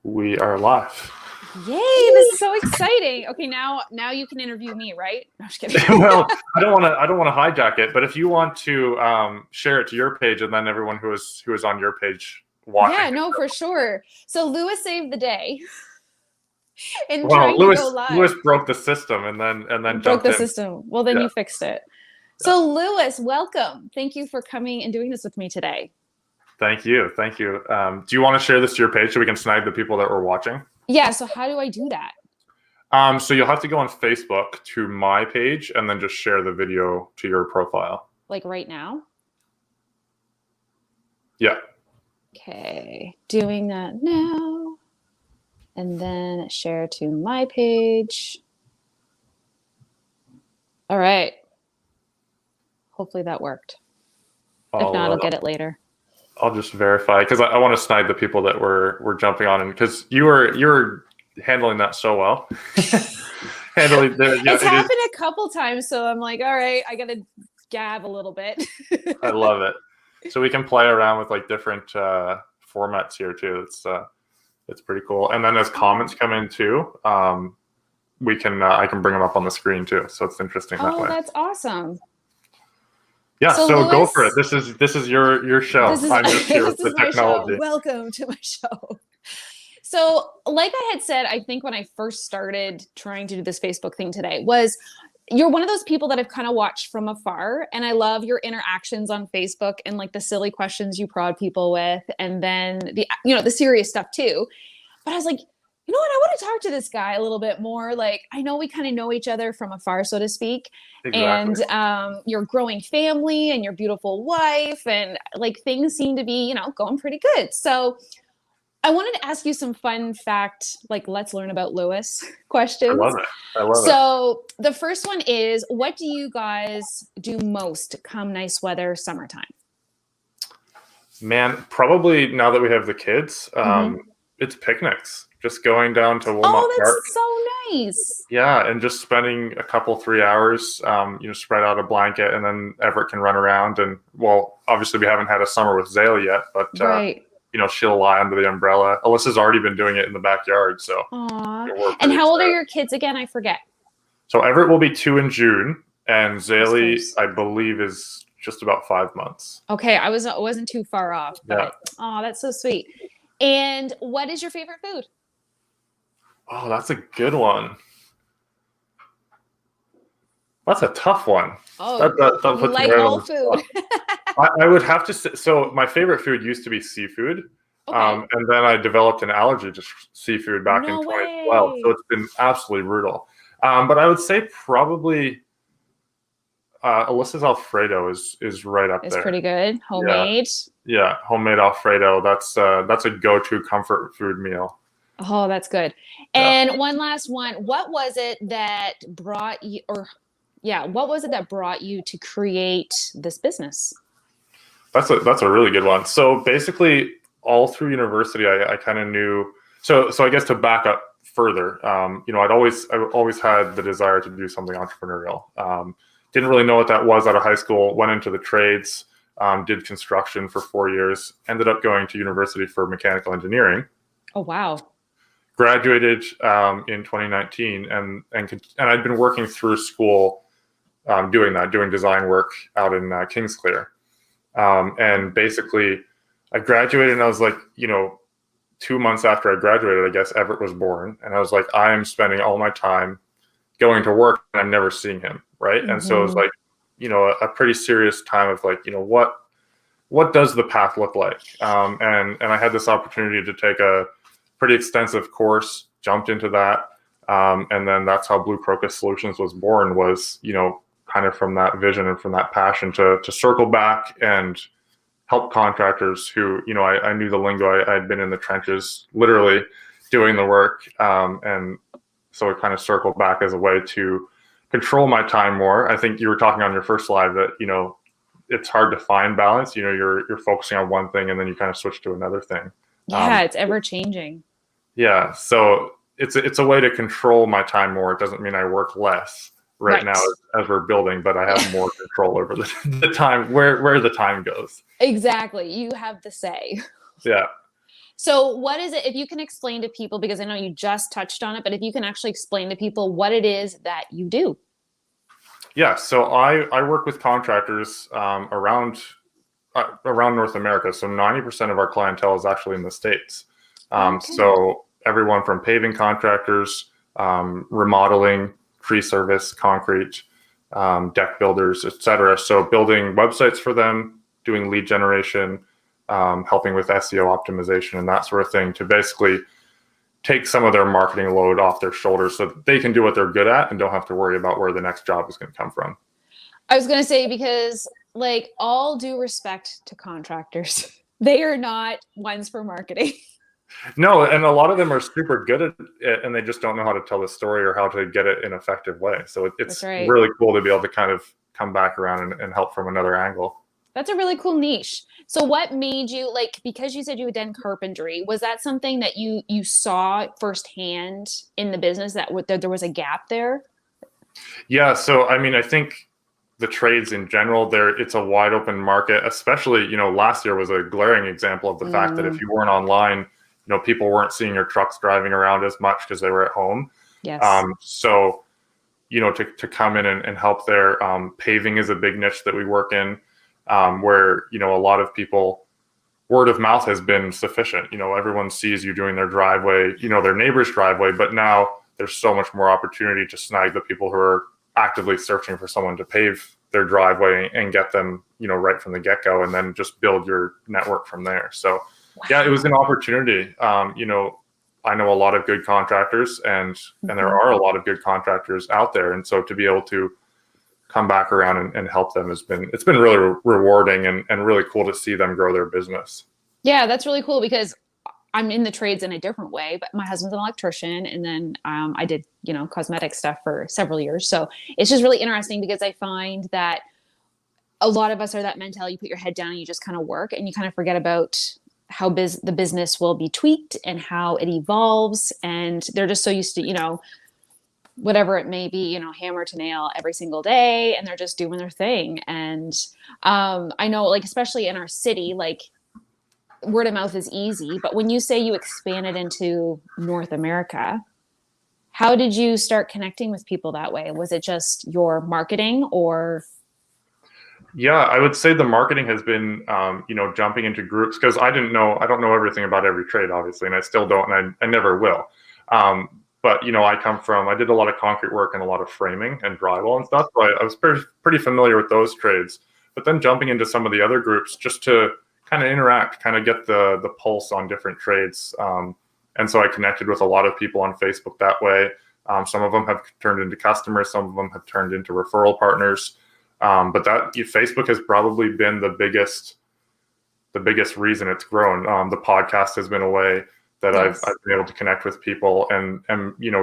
We are live. Yay, this is so exciting. Okay, now you can interview me, right? No, I'm just kidding. Well, I don't want to hijack it, but if you want to share it to your page, and then everyone who is on your page watching. Yeah, no, for sure. So Lewis saved the day in Well, trying to go live. Lewis broke the system and then Broke jumped the in. system. Well, then Yeah. you fixed it. So Lewis, welcome. Thank you for coming and doing this with me today. Thank you. Do you want to share this to your page so we can snag the people that were watching? Yeah, so how do I do that? So you'll have to go on Facebook to my page and then just share the video to your profile. Like right now? Yeah. Okay, doing that now. And then share to my page. All right. Hopefully that worked. If not, I'll get it later. I'll just verify because I want to snag the people that were jumping on, and because you were handling that so well. It's happened a couple times, so I'm like, all right, I gotta gab a little bit. I love it. So we can play around with like different formats here too. It's pretty cool. And then as comments come in too, I can bring them up on the screen too. So it's interesting that way. Oh, that's awesome. Yeah, so Lewis, go for it. This is your show. I'm just here with the technology. Welcome to my show. So, like I had said, I think when I first started trying to do this Facebook thing today was you're one of those people that I've kind of watched from afar, and I love your interactions on Facebook and like the silly questions you prod people with, and then the serious stuff too. But I was like, you know what? I want to talk to this guy a little bit more. Like, I know we kind of know each other from afar, so to speak. Exactly. And your growing family and your beautiful wife, and like things seem to be, going pretty good. So I wanted to ask you some fun fact, like let's learn about Lewis questions. I love it. So the first one is, what do you guys do most come nice weather, summertime? Man, probably now that we have the kids, it's picnics. Just going down to Wilmot Park. Oh, that's so nice. Yeah, and just spending a couple, 3 hours, spread out a blanket, and then Everett can run around. And, well, obviously we haven't had a summer with Zale yet, but, right. She'll lie under the umbrella. Alyssa's already been doing it in the backyard, so. Aww. And how old are your kids again? I forget. So Everett will be 2 in June, and Zale, I believe, is just about 5 months. Okay, I wasn't too far off, but that's so sweet. And what is your favorite food? Oh, that's a good one. That's a tough one. Oh, that like all food. I would have to say, so my favorite food used to be seafood. Okay. And then I developed an allergy to seafood back in 2012. So it's been absolutely brutal. But I would say probably Alyssa's Alfredo is right up there. It's pretty good. Homemade. Yeah, homemade Alfredo. That's a go-to comfort food meal. Oh, that's good. And one last one. What was it that brought you to create this business? That's a really good one. So basically all through university, I kind of knew, so I guess to back up further, I've always had the desire to do something entrepreneurial. Didn't really know what that was out of high school, went into the trades, did construction for 4 years, ended up going to university for mechanical engineering. Oh, wow. Graduated in 2019, and I'd been working through school doing design work out in Kingsclear. And basically, I graduated, and I was like, 2 months after I graduated, I guess Everett was born, and I was like, I am spending all my time going to work, and I'm never seeing him, right? Mm-hmm. And so it was like, a pretty serious time of like, what does the path look like? And I had this opportunity to take a pretty extensive course, jumped into that. And then that's how Blue Crocus Solutions was born, was, kind of from that vision and from that passion to circle back and help contractors who, I knew the lingo. I'd been in the trenches, literally doing the work. And so it kind of circled back as a way to control my time more. I think you were talking on your first slide that, it's hard to find balance. You're focusing on one thing and then you kind of switch to another thing. Yeah, it's ever changing. Yeah, so it's a way to control my time more. It doesn't mean I work less right now as we're building, but I have more control over the time, where the time goes. Exactly, you have the say. Yeah. So what is it, if you can explain to people, because I know you just touched on it, but if you can actually explain to people what it is that you do. Yeah, so I work with contractors around North America. So 90% of our clientele is actually in the States. Okay. So everyone from paving contractors, remodeling, tree service, concrete, deck builders, etc. So building websites for them, doing lead generation, helping with SEO optimization and that sort of thing to basically take some of their marketing load off their shoulders so that they can do what they're good at and don't have to worry about where the next job is going to come from. I was going to say, because like, all due respect to contractors, they are not ones for marketing. No, and a lot of them are super good at it, and they just don't know how to tell the story or how to get it in an effective way. So it's right. really cool to be able to kind of come back around and help from another angle. That's a really cool niche. So what made you, like, because you said you had done carpentry, was that something that you saw firsthand in the business, that there was a gap there? Yeah, so I mean, I think the trades in general, it's a wide open market, especially, last year was a glaring example of the fact that if you weren't online, people weren't seeing your trucks driving around as much because they were at home. Yes. So, to come in and help there, paving is a big niche that we work in, where, a lot of people, word of mouth has been sufficient. Everyone sees you doing their driveway, their neighbor's driveway, but now there's so much more opportunity to snag the people who are actively searching for someone to pave their driveway and get them, right from the get-go, and then just build your network from there. So yeah, it was an opportunity. I know a lot of good contractors, and there are a lot of good contractors out there. And so to be able to come back around and help them it's been really rewarding and really cool to see them grow their business. Yeah, that's really cool, because I'm in the trades in a different way, but my husband's an electrician, and then I did, cosmetic stuff for several years. So it's just really interesting, because I find that a lot of us are that mentality. You put your head down and you just kind of work, and you kind of forget about how the business will be tweaked and how it evolves. And they're just so used to, whatever it may be, hammer to nail every single day, and they're just doing their thing. And I know, like, especially in our city, like, word of mouth is easy, but when you say you expanded into North America, how did you start connecting with people that way? Was it just your marketing, or? Yeah, I would say the marketing has been, jumping into groups, because I don't know everything about every trade, obviously, and I still don't, and I never will. But, I did a lot of concrete work and a lot of framing and drywall and stuff. So I was pretty familiar with those trades, but then jumping into some of the other groups just to kind of interact, kind of get the pulse on different trades. And so I connected with a lot of people on Facebook that way. Some of them have turned into customers. Some of them have turned into referral partners. But Facebook has probably been the biggest reason it's grown. The podcast has been a way that I've been able to connect with people and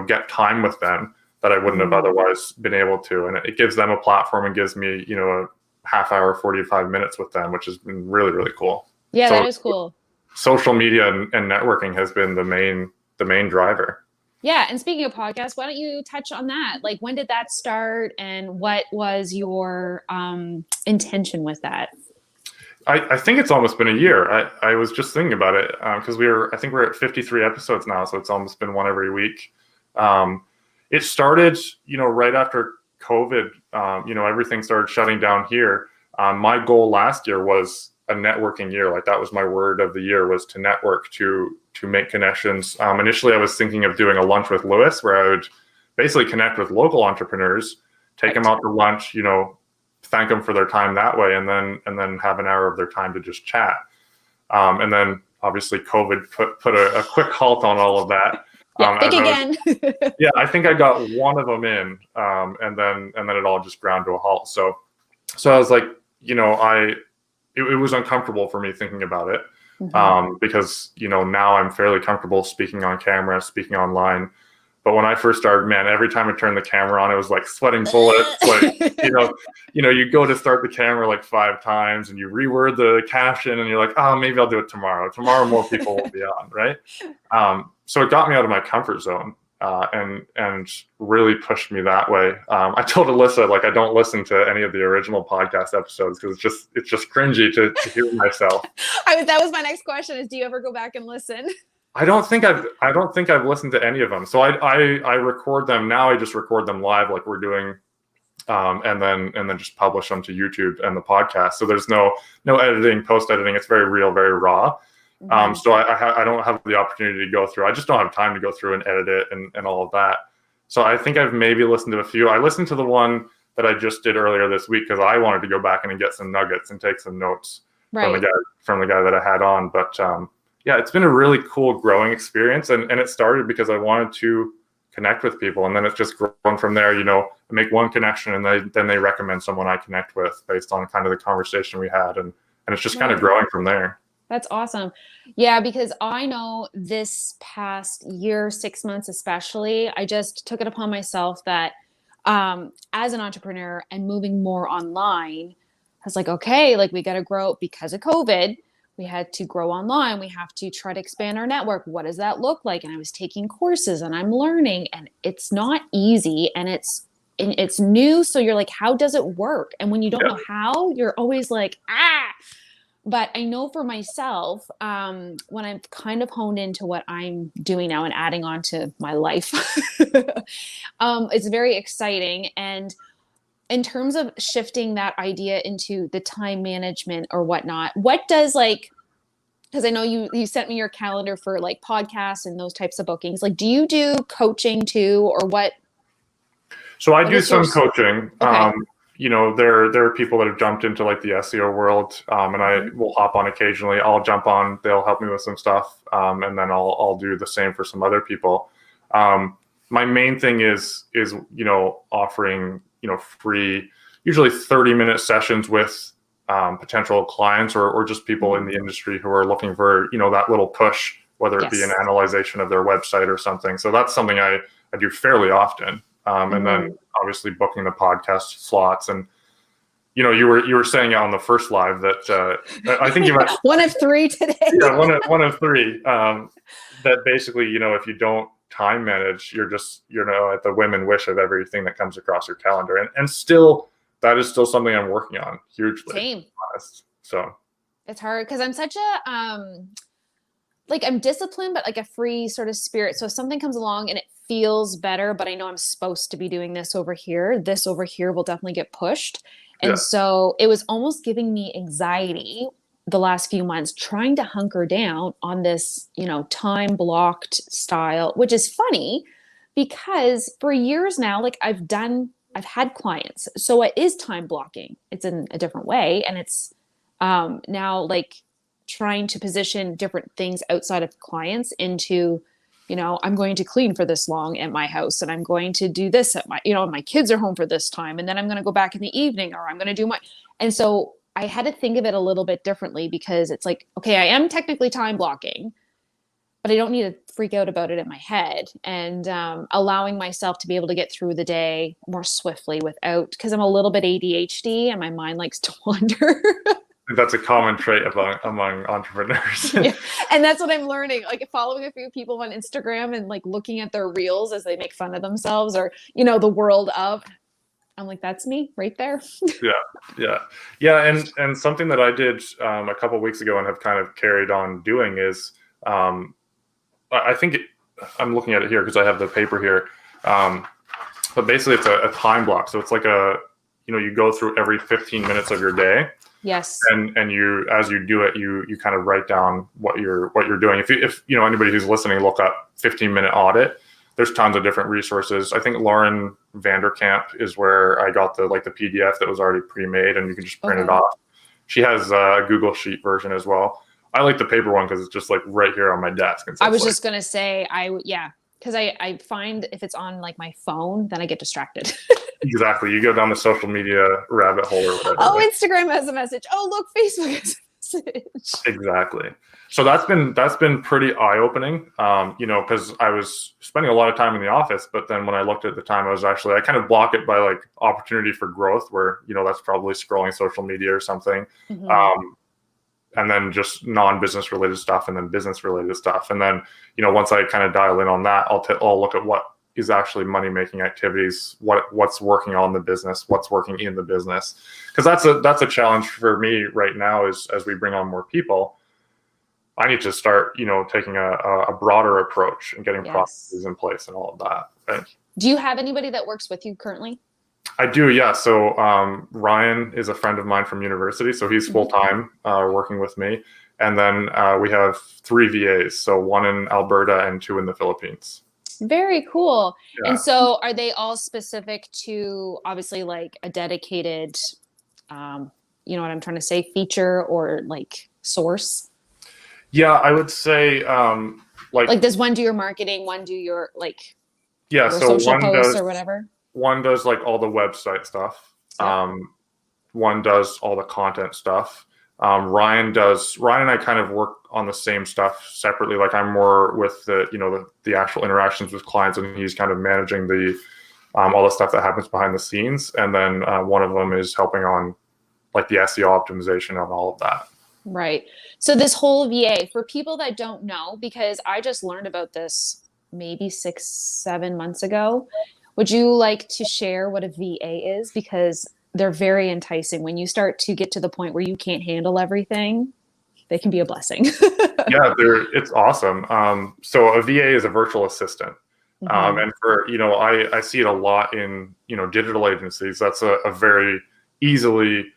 get time with them that I wouldn't have otherwise been able to. And it gives them a platform and gives me, a half hour, 45 minutes with them, which has been really, really cool. Yeah, so that is cool. Social media and networking has been the main driver. Yeah. And speaking of podcasts, why don't you touch on that? Like, when did that start, and what was your intention with that? I think it's almost been a year. I was just thinking about it, because I think we're at 53 episodes now, so it's almost been one every week. It started, right after COVID. Everything started shutting down here. My goal last year was a networking year. Like, that was my word of the year, was to network, to make connections. Initially, I was thinking of doing a lunch with Lewis, where I would basically connect with local entrepreneurs, take them out to lunch, thank them for their time that way, and then have an hour of their time to just chat. And then obviously COVID put a quick halt on all of that. Think again. Yeah, I think I got one of them in, and then it all just ground to a halt. So I was like, it was uncomfortable for me thinking about it, because now I'm fairly comfortable speaking on camera, speaking online. But when I first started, man, every time I turned the camera on, it was like sweating bullets. Like, you go to start the camera like 5 times, and you reword the caption, and you're like, oh, maybe I'll do it tomorrow. Tomorrow more people will be on, right? So it got me out of my comfort zone. and really pushed me that way. I told Alyssa, like, I don't listen to any of the original podcast episodes because it's just cringy to hear myself. That was my next question: is do you ever go back and listen? I don't think I've listened to any of them. So I record them now. I just record them live, like we're doing, and then just publish them to YouTube and the podcast. So there's no editing, post editing. It's very real, very raw. So I don't have the opportunity to go through. I just don't have time to go through and edit it and all of that. So I think I've maybe listened to a few. I listened to the one that I just did earlier this week because I wanted to go back and get some nuggets and take some notes from the guy that I had on. But yeah, it's been a really cool growing experience, and it started because I wanted to connect with people, and then it's just grown from there. I make one connection, and then they recommend someone I connect with based on kind of the conversation we had, and it's just kind of growing from there. That's awesome. Yeah, because I know this past year, 6 months especially, I just took it upon myself that as an entrepreneur and moving more online, I was like, okay, like we got to grow because of COVID. We had to grow online. We have to try to expand our network. What does that look like? And I was taking courses and I'm learning, and it's not easy, and it's new. So you're like, how does it work? And when you don't know how, you're always like, But I know for myself, when I've kind of honed into what I'm doing now and adding on to my life, it's very exciting. And in terms of shifting that idea into the time management or whatnot, what does because I know you sent me your calendar for like podcasts and those types of bookings. Like, do you do coaching too, or what? So I do some coaching. Okay. There are people that have jumped into like the SEO world, and I will hop on occasionally. I'll jump on, they'll help me with some stuff, and then I'll do the same for some other people. My main thing is offering free, usually 30-minute sessions with potential clients or just people in the industry who are looking for that little push, whether it be an analyzation of their website or something. So that's something I do fairly often. And then obviously booking the podcast slots. And you were saying on the first live that I think you might one of three today. Yeah, one of three. That basically, if you don't time manage, you're just at the whim and wish of everything that comes across your calendar. And still, that is still something I'm working on hugely. Same. Honest. So it's hard because I'm such a I'm disciplined, but like a free sort of spirit. So if something comes along and it feels better, but I know I'm supposed to be doing this over here will definitely get pushed. And so it was almost giving me anxiety the last few months trying to hunker down on this, time blocked style, which is funny because for years now, like I've had clients. So it is time blocking. It's in a different way. And it's now like trying to position different things outside of clients into, I'm going to clean for this long at my house, and I'm going to do this at my kids are home for this time. And then I'm going to go back in the evening, or I'm going to do and so I had to think of it a little bit differently because it's like, okay, I am technically time blocking, but I don't need to freak out about it in my head, and allowing myself to be able to get through the day more swiftly because I'm a little bit ADHD and my mind likes to wander. That's a common trait among entrepreneurs. Yeah. And that's what I'm learning, like following a few people on Instagram and like looking at their reels as they make fun of themselves or, the world of, I'm like, that's me right there. Yeah. And something that I did a couple of weeks ago and have kind of carried on doing is, I think I'm looking at it here because I have the paper here. But basically it's a time block. So it's like you go through every 15 minutes of your day. Yes. And you, as you do it, you kind of write down what you're doing. If anybody who's listening, look up 15-minute audit. There's tons of different resources. I think Lauren Vanderkamp is where I got the PDF that was already pre-made, and you can just print it off. She has a Google Sheet version as well. I like the paper one because it's just like right here on my desk. And so I was just gonna say, because I find if it's on like my phone, then I get distracted. Exactly. You go down the social media rabbit hole or whatever. Oh, Instagram has a message. Oh, look, Facebook has a message. Exactly. So that's been pretty eye-opening, because I was spending a lot of time in the office, but then when I looked at the time, I kind of block it by like opportunity for growth where, that's probably scrolling social media or something. Mm-hmm. and then just non-business related stuff, and then business related stuff. And then, once I kind of dial in on that, I'll look at what is actually money-making activities, what's working on the business, what's working in the business. Because that's a challenge for me right now, is as we bring on more people, I need to start, taking a broader approach and getting processes in place and all of that. Right? Do you have anybody that works with you currently? I do, yeah. So Ryan is a friend of mine from university, so he's full-time working with me. And then we have 3 VAs, so 1 in Alberta and 2 in the Philippines. Very cool. Yeah. And so are they all specific to, obviously, like a dedicated, you know what I'm trying to say, feature or like source? Yeah, I would say like does one do your marketing, one do your your so social one posts does, or whatever? One does like all the website stuff. Yeah. One does all the content stuff. Ryan and I kind of work on the same stuff separately. Like I'm more with the actual interactions with clients, and he's kind of managing the all the stuff that happens behind the scenes. And then one of them is helping on like the SEO optimization on all of that. Right. So this whole VA, for people that don't know, because I just learned about this maybe 6-7 months ago, would you like to share what a VA is? Because they're very enticing. When you start to get to the point where you can't handle everything, they can be a blessing. Yeah, it's awesome. So a VA is a virtual assistant. And for, I see it a lot in, digital agencies. That's a very easy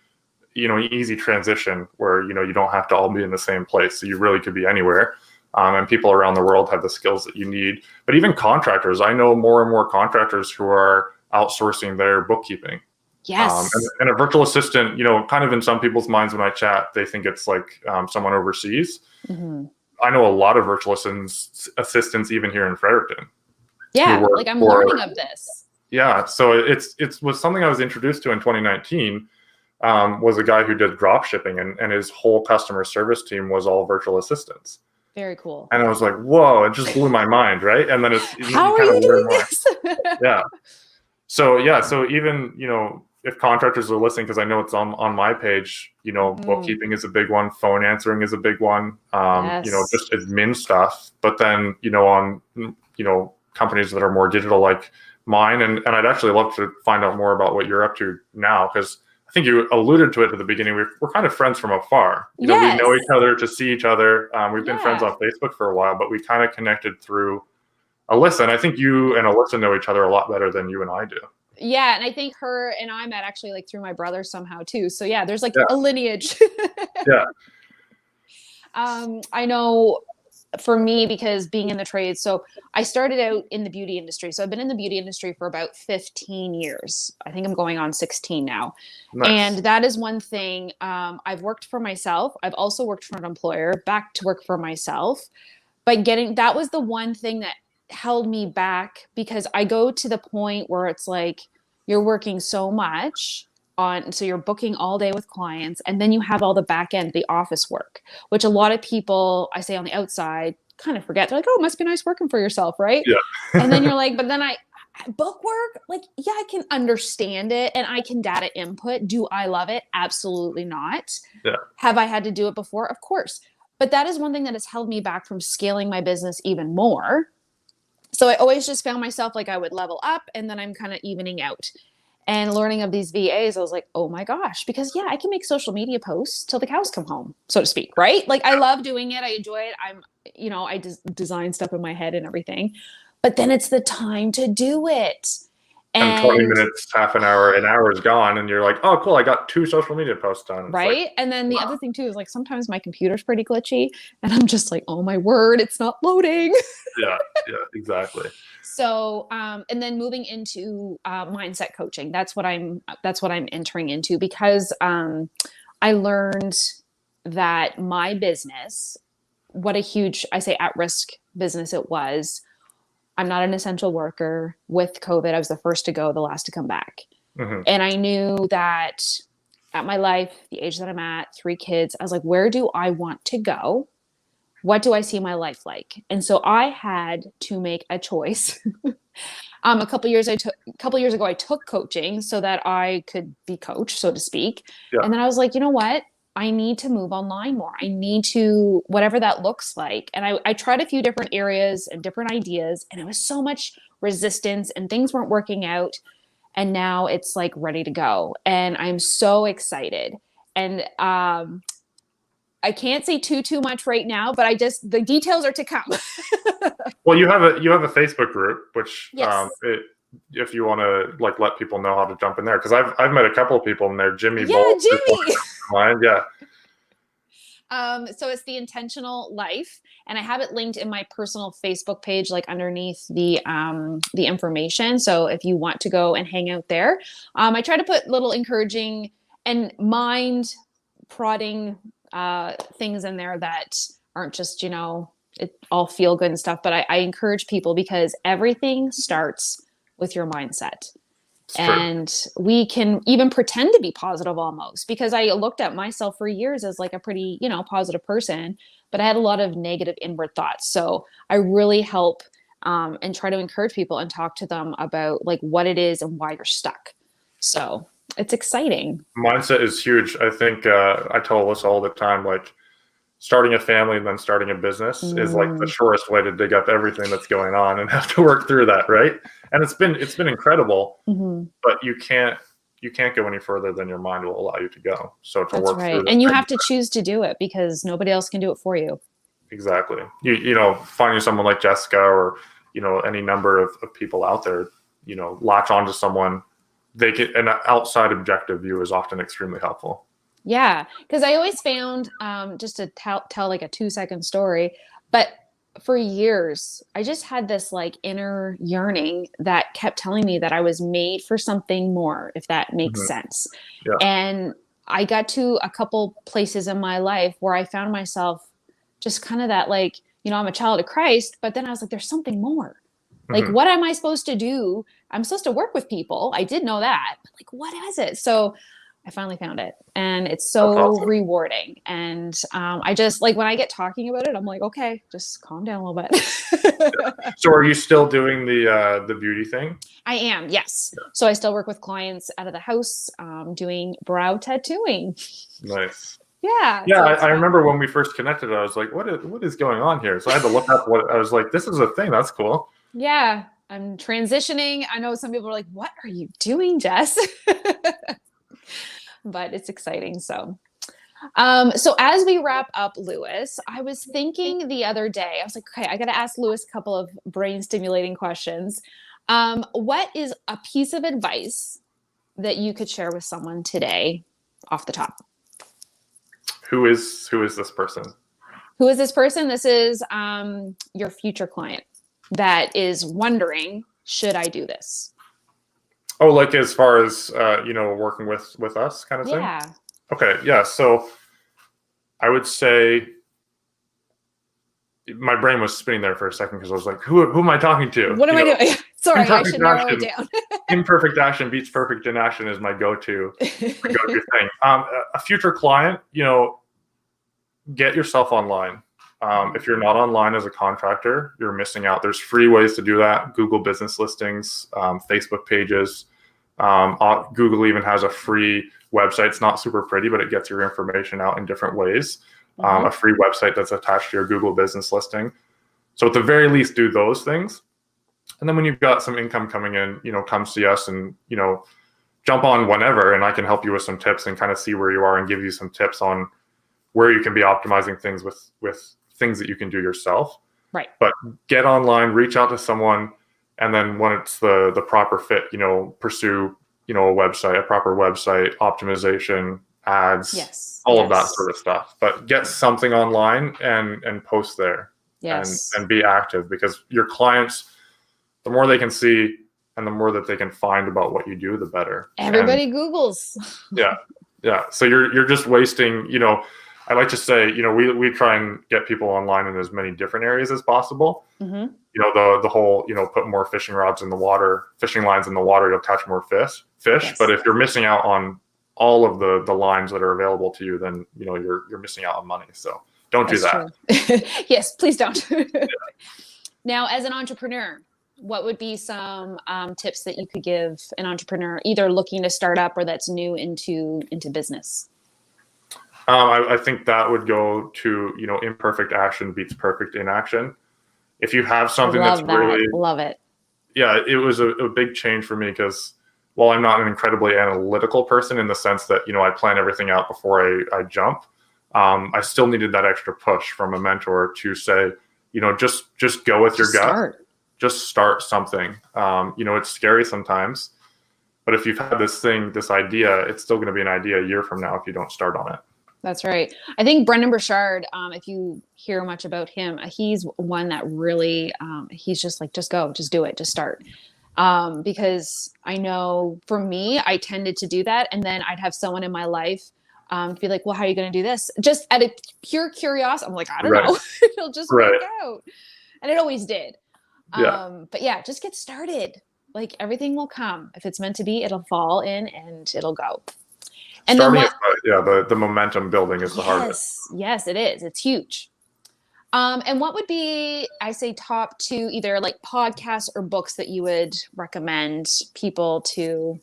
transition where, you don't have to all be in the same place. So you really could be anywhere. And people around the world have the skills that you need. But even contractors, I know more and more contractors who are outsourcing their bookkeeping. Yes. And a virtual assistant, kind of in some people's minds when I chat, they think it's like someone overseas. I know a lot of virtual assistants even here in Fredericton. Yeah, like I'm learning of this. Yeah, so it was something I was introduced to in 2019. Was a guy who did drop shipping, and his whole customer service team was all virtual assistants. Very cool. And I was like, whoa, it just blew my mind, right? And then how are you doing this? Yeah. So even, if contractors are listening, because I know it's on my page, bookkeeping is a big one, phone answering is a big one, just admin stuff. But then, on, companies that are more digital like mine, and I'd actually love to find out more about what you're up to now, because I think you alluded to it at the beginning. We're kind of friends from afar. We know each other to see each other. We've been friends on Facebook for a while, but we kind of connected through Alyssa. And I think you and Alyssa know each other a lot better than you and I do. Yeah, and I think her and I met actually like through my brother somehow too. So yeah, there's like a lineage. Yeah. I know for me, because being in the trades, so I started out in the beauty industry. So I've been in the beauty industry for about 15 years. I think I'm going on 16 now. Nice. And that is one thing. I've worked for myself. I've also worked for an employer, back to work for myself. But that was the one thing that held me back, because I go to the point where it's like you're working so much so you're booking all day with clients, and then you have all the back end, the office work, which a lot of people, I say on the outside, kind of forget. They're like, oh, it must be nice working for yourself, right? Yeah. And then you're like, but then book work, like, yeah, I can understand it and I can data input. Do I love it? Absolutely not. Yeah. Have I had to do it before? Of course. But that is one thing that has held me back from scaling my business even more. So I always just found myself like I would level up and then I'm kind of evening out. And learning of these VAs, I was like, oh my gosh, because I can make social media posts till the cows come home, so to speak, right? Like I love doing it. I enjoy it. I design stuff in my head and everything, but then it's the time to do it. And 20 minutes, half an hour, an hour is gone. And you're like, oh, cool. I got 2 social media posts done. It's right. And then the other thing too is like, sometimes my computer's pretty glitchy and I'm just like, oh my word, it's not loading. Yeah, exactly. So, and then moving into mindset coaching, that's what I'm entering into, because I learned that my business, what a huge, I say at-risk business it was. I'm not an essential worker. With COVID, I was the first to go, the last to come back. Mm-hmm. And I knew that at my life, the age that I'm at, 3 kids, I was like, where do I want to go? What do I see my life like? And so I had to make a choice. A couple years ago, I took coaching so that I could be coached, so to speak. Yeah. And then I was like, you know what? I need to move online more. I need to, whatever that looks like. And I tried a few different areas and different ideas, and it was so much resistance and things weren't working out. And now it's like ready to go. And I'm so excited. And I can't say too much right now, but the details are to come. Well, you have a Facebook group, which Yes. if you want to like let people know how to jump in there, because I've met a couple of people in there. Jimmy Yeah, Bolt, Jimmy. yeah. So it's the Intentional Life, and I have it linked in my personal Facebook page, like underneath the information. So if you want to go and hang out there, I try to put little encouraging and mind prodding things in there that aren't just, it all feel good and stuff. But I encourage people because everything starts with your mindset. And we can even pretend to be positive almost, because I looked at myself for years as like a pretty, positive person, but I had a lot of negative inward thoughts. So I really help and try to encourage people and talk to them about like what it is and why you're stuck. So it's exciting. Mindset is huge. I think I tell Alyssa all the time, like starting a family and then starting a business is like the shortest way to dig up everything that's going on and have to work through that, right? And it's been incredible, but you can't go any further than your mind will allow you to go. So to work through that, and you have to choose to do it because nobody else can do it for you. Exactly. Finding someone like Jessica or any number of people out there, latch onto someone. An outside objective view is often extremely helpful. Yeah, because I always found, just to tell like a 2-second story, but for years, I just had this like inner yearning that kept telling me that I was made for something more, if that makes sense. Yeah. And I got to a couple places in my life where I found myself just kind of that like, I'm a child of Christ, but then I was like, there's something more. Like, what am I supposed to do? I'm supposed to work with people. I did know that. But like, what is it? So I finally found it, and it's so rewarding. And I just like when I get talking about it, I'm like, okay, just calm down a little bit. So are you still doing the beauty thing? I am, yes. Yeah. So I still work with clients out of the house, doing brow tattooing. Nice. Yeah. Yeah, so I remember when we first connected, I was like, what is going on here? So I had to look up I was like, this is a thing. That's cool. Yeah. I'm transitioning. I know some people are like, what are you doing, Jess? But it's exciting. So as we wrap up, Lewis, I was thinking the other day, I was like, okay, I got to ask Lewis a couple of brain stimulating questions. What is a piece of advice that you could share with someone today off the top? Who is this person? Who is this person? This is your future client that is wondering, should I do this? Oh, like as far as working with us kind of thing? Yeah. Okay, yeah. So I would say my brain was spinning there for a second because I was like, who am I talking to? What am I doing? Sorry, I should narrow it down. Imperfect action beats perfect in action is my go-to thing. A future client, get yourself online. If you're not online as a contractor, you're missing out. There's free ways to do that. Google business listings, Facebook pages. Google even has a free website. It's not super pretty, but it gets your information out in different ways. A free website that's attached to your Google business listing. So at the very least, do those things. And then when you've got some income coming in, come see us and, jump on whenever, and I can help you with some tips and kind of see where you are and give you some tips on where you can be optimizing things with things that you can do yourself. Right. But get online, reach out to someone, and then when it's the proper fit, pursue, a website, a proper website, optimization, ads, all of that sort of stuff. But get something online and post there. Yes. And be active, because your clients, the more they can see and the more that they can find about what you do, the better. Everybody Googles. Yeah. So you're just wasting, I like to say, we try and get people online in as many different areas as possible. Mm-hmm. The whole, put more fishing lines in the water, you'll catch more fish. Yes. But if you're missing out on all of the lines that are available to you, then, you're missing out on money. So don't do that. Yes, please don't. Yeah. Now, as an entrepreneur, what would be some tips that you could give an entrepreneur either looking to start up or that's new into business? I think that would go to, imperfect action beats perfect inaction. If you have something that's Love that. really, Love it. yeah, it was a big change for me because while I'm not an incredibly analytical person in the sense that, I plan everything out before I jump, I still needed that extra push from a mentor to say, just go with your Just gut, start. just start something. It's scary sometimes, but if you've had this idea, it's still going to be an idea a year from now if you don't start on it. That's right. I think Brendan Burchard, if you hear much about him, he's one that really, he's just like, just go, just do it, just start. Because I know for me, I tended to do that. And then I'd have someone in my life be like, well, how are you going to do this? Just out of pure curiosity. I'm like, I don't Right. know. It'll just Right. work out. And it always did. Yeah. But yeah, just get started. Like everything will come. If it's meant to be, it'll fall in and it'll go. And Starting then the momentum building is the hardest. Yes, it is. It's huge. And what would be, I say, top two, either like podcasts or books that you would recommend people to,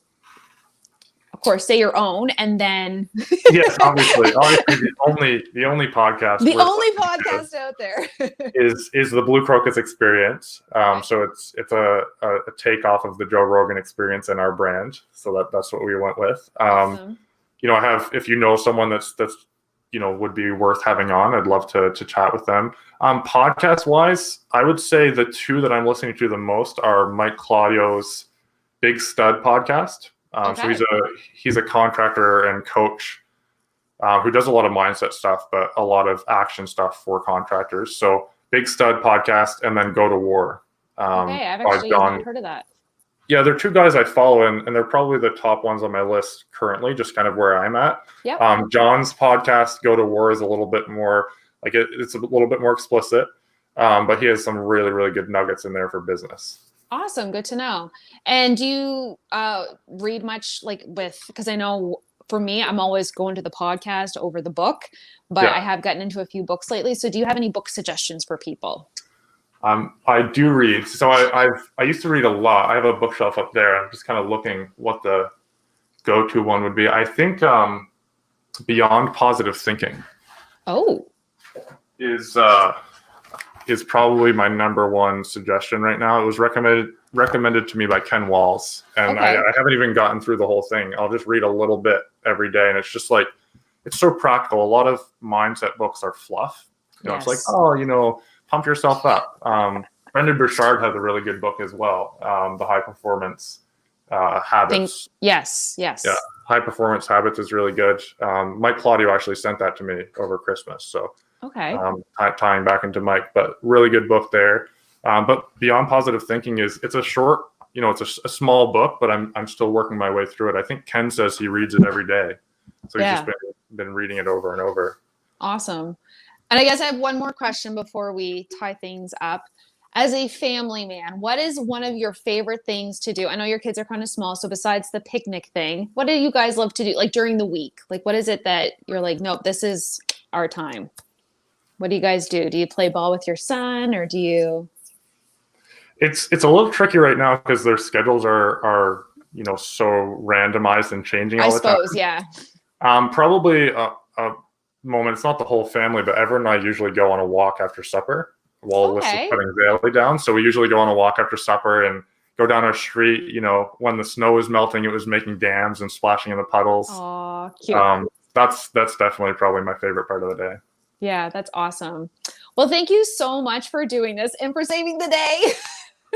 of course, say your own, and then Yes, obviously, the only podcast, podcast out there is the Blue Crocus Experience. So it's a takeoff of the Joe Rogan Experience and our brand. So that's what we went with. Awesome. I have, if someone that's would be worth having on, I'd love to chat with them. Podcast wise, I would say the two that I'm listening to the most are Mike Claudio's Big Stud podcast. So he's a contractor and coach who does a lot of mindset stuff, but a lot of action stuff for contractors. So Big Stud podcast, and then Go to War. Okay, I've actually not heard of that. Yeah, they're two guys I follow, and they're probably the top ones on my list currently, just kind of where I'm at. Yep. John's podcast, Go to War, is a little bit more, like it's a little bit more explicit, but he has some really, really good nuggets in there for business. Awesome. Good to know. And do you read much because I know for me, I'm always going to the podcast over the book, but I have gotten into a few books lately. So do you have any book suggestions for people? I do read. So I used to read a lot. I have a bookshelf up there. I'm just kind of looking what the go-to one would be. I think Beyond Positive Thinking. Oh. Is probably my number one suggestion right now. It was recommended to me by Ken Walls, and I haven't even gotten through the whole thing. I'll just read a little bit every day, and it's just like, it's so practical. A lot of mindset books are fluff. It's like, pump yourself up. Brendan Burchard has a really good book as well, The High Performance Habits. Yes. Yeah, High Performance Habits is really good. Mike Claudio actually sent that to me over Christmas. So tying back into Mike, but really good book there. But Beyond Positive Thinking it's a short, it's a small book, but I'm still working my way through it. I think Ken says he reads it every day. So he's just been reading it over and over. Awesome. And I guess I have one more question before we tie things up. As a family man, what is one of your favorite things to do? I know your kids are kind of small, so besides the picnic thing, what do you guys love to do, like during the week? Like, what is it that you're like, nope, this is our time? What do you guys do? Do you play ball with your son, or do you? It's a little tricky right now because their schedules are so randomized and changing all the time. I suppose, yeah. Probably a moment. It's not the whole family, but Everett and I usually go on a walk after supper while Alyssa's putting Zaylee down. So we usually go on a walk after supper and go down our street. When the snow was melting, it was making dams and splashing in the puddles. Oh, cute. That's definitely probably my favorite part of the day. Yeah, that's awesome. Well, thank you so much for doing this and for saving the day.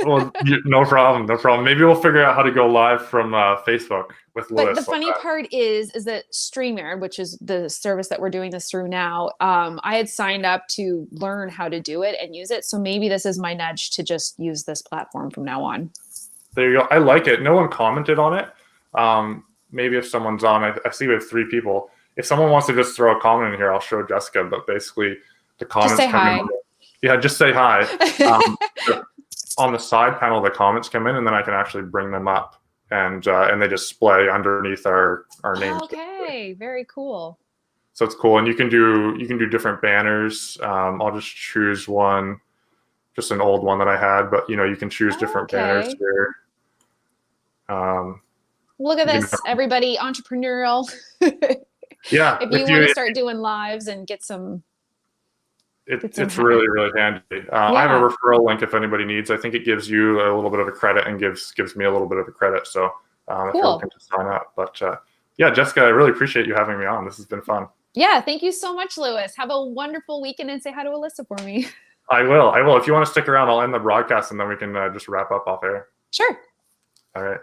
Well, no problem. Maybe we'll figure out how to go live from Facebook with Lewis. But the funny part is that StreamYard, which is the service that we're doing this through now, I had signed up to learn how to do it and use it. So maybe this is my nudge to just use this platform from now on. There you go. I like it. No one commented on it. Maybe if someone's on, I see we have 3 people. If someone wants to just throw a comment in here, I'll show Jessica. But basically, the comments just say hi. Yeah, just say hi. On the side panel, the comments come in, and then I can actually bring them up, and they display underneath our names. Okay, very cool. So it's cool, and you can do different banners. I'll just choose one, just an old one that I had, but you can choose different banners here. Look at this, everybody, entrepreneurial. Yeah, if you want to start doing lives and get some. It's really, really handy. I have a referral link if anybody needs. I think it gives you a little bit of a credit and gives me a little bit of a credit. So if you're looking to sign up. But yeah, Jessica, I really appreciate you having me on. This has been fun. Yeah, thank you so much, Lewis. Have a wonderful weekend and say hi to Alyssa for me. I will. If you want to stick around, I'll end the broadcast and then we can just wrap up off air. Sure. All right.